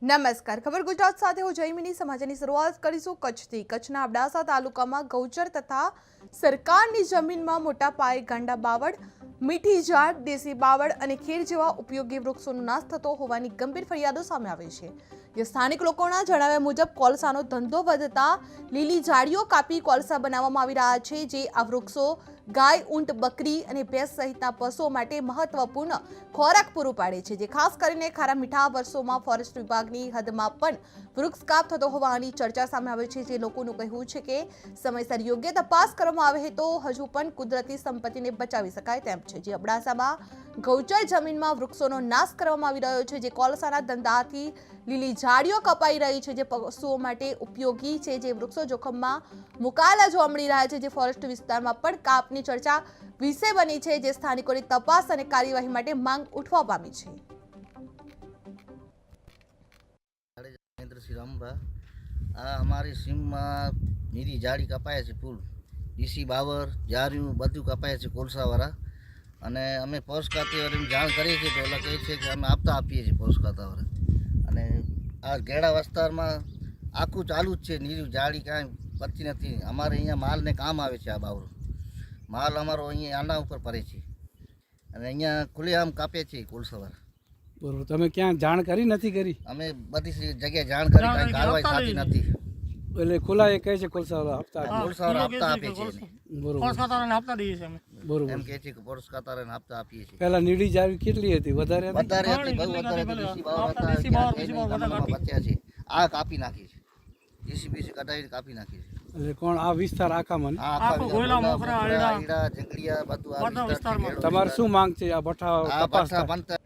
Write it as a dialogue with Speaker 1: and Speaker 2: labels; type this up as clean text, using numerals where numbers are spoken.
Speaker 1: નમસ્કાર, ખબર ગુજરાત સાથે હું જયમિની. સમાચારની શરૂઆત કરીશું કચ્છથી. કચ્છના અબડાસા તાલુકામાં ગૌચર તથા સરકારની જમીનમાં મોટા પાયે ગાંડા બાવળ, મીઠી ઝાડ, દેશી બાવળ અને ખેર જેવા ઉપયોગી વૃક્ષોનો નાશ થતો હોવાની ગંભીર ફરિયાદો સામે આવી છે. જે સ્થાનિક લોકોના જણાવ્યા મુજબ કોલસાનો ધંધો વધતા લીલી ઝાડીઓ કાપી કોલસા બનાવવામાં આવી રહ્યા છે. જે આ વૃક્ષો ગાય, ઊંટ, બકરી અને ભેંસ સહિતના પશુઓ માટે મહત્વપૂર્ણ ખોરાક પૂરું પાડે છે. જે ખાસ કરીને ખારા મીઠા વર્ષોમાં ફોરેસ્ટ વિભાગની હદમાં પણ વૃક્ષ કાપ થતો હોવાની ચર્ચા સામે આવે છે. જે લોકોનું કહેવું છે કે સમયસર યોગ્ય તપાસ કરવામાં આવે તો હજુ પણ કુદરતી સંપત્તિને બચાવી શકાય તેમ છે. જે અબડાસામાં ગૌચર જમીનમાં વૃક્ષોનો નાશ કરવામાં આવી રહ્યો છે. જે કોલસાના ધંધાથી લીલી ઝાડીઓ કપાઈ રહી છે. જે પશુઓ માટે ઉપયોગી છે. જે વૃક્ષો જોખમમાં મુકાયેલા જોવા મળી રહ્યા છે. જે ફોરેસ્ટ વિસ્તારમાં પણ કાપની ચર્ચા વિષય બની છે. જે સ્થાનિકોની તપાસ અને કાર્યવાહી માટે માંગ ઉઠવા પામી છે.
Speaker 2: આ અમારી સીમમાં નીરી ઝાડી કપાય છે, ફૂલ ડીસી બાવર, જાર્યું બધું કપાય છે કોલસાવાળા. અને અમે પોસ્ટ ખાતાવાળાને જાણ કરીએ છીએ તો એટલે કહે છે કે અમે આપીએ છીએ પોસ્ટ ખાતાવાળા. અને આ ગેડા વિસ્તારમાં આખું ચાલુ જ છે, નીરી ઝાડી કાંઈ પડતી નથી. અમારે અહીંયા માલને કામ આવે છે. આ બાવરો માલ અમારો અહીંયા આના ઉપર પડે છે અને અહીંયા ખુલ્લેઆમ કાપે છે કોલસાવાળા.
Speaker 3: બરોબર, તમે ક્યાં જાણ કરી નથી કરી?
Speaker 2: અમે બધી જગ્યાએ જાણ કરી, કાંઈ કાર્યવાહી થતી નથી.
Speaker 3: એટલે ખુલ્લા એ કહે છે કોલસાવાળા હપ્તા
Speaker 2: કોલસાવાળા હપ્તા આપે છે.
Speaker 3: બરોબર,
Speaker 2: એમ કહે છે કે પોસ્ટ ખાતાવાળાને હપ્તા આપીએ છીએ.
Speaker 3: પહેલા નીડી જાવી કેટલી હતી? વધારે હતી?
Speaker 2: વધારે હતી, બહુ વધારે હતી. ડીસી બાવર હતા, ગામડામાં બચ્યા છે. આ કાપી નાખી છે, ડીસી કઢાવી કાપી નાખી છે.
Speaker 3: એટલે કોણ આ વિસ્તાર આખામાં?
Speaker 2: આ આખા ઈડા, જંગલિયા બધું આ વિસ્તાર.
Speaker 3: તમારે શું માંગ છે? આ ભઠ્ઠા
Speaker 2: આ
Speaker 3: તપાસ
Speaker 2: ભઠ્ઠા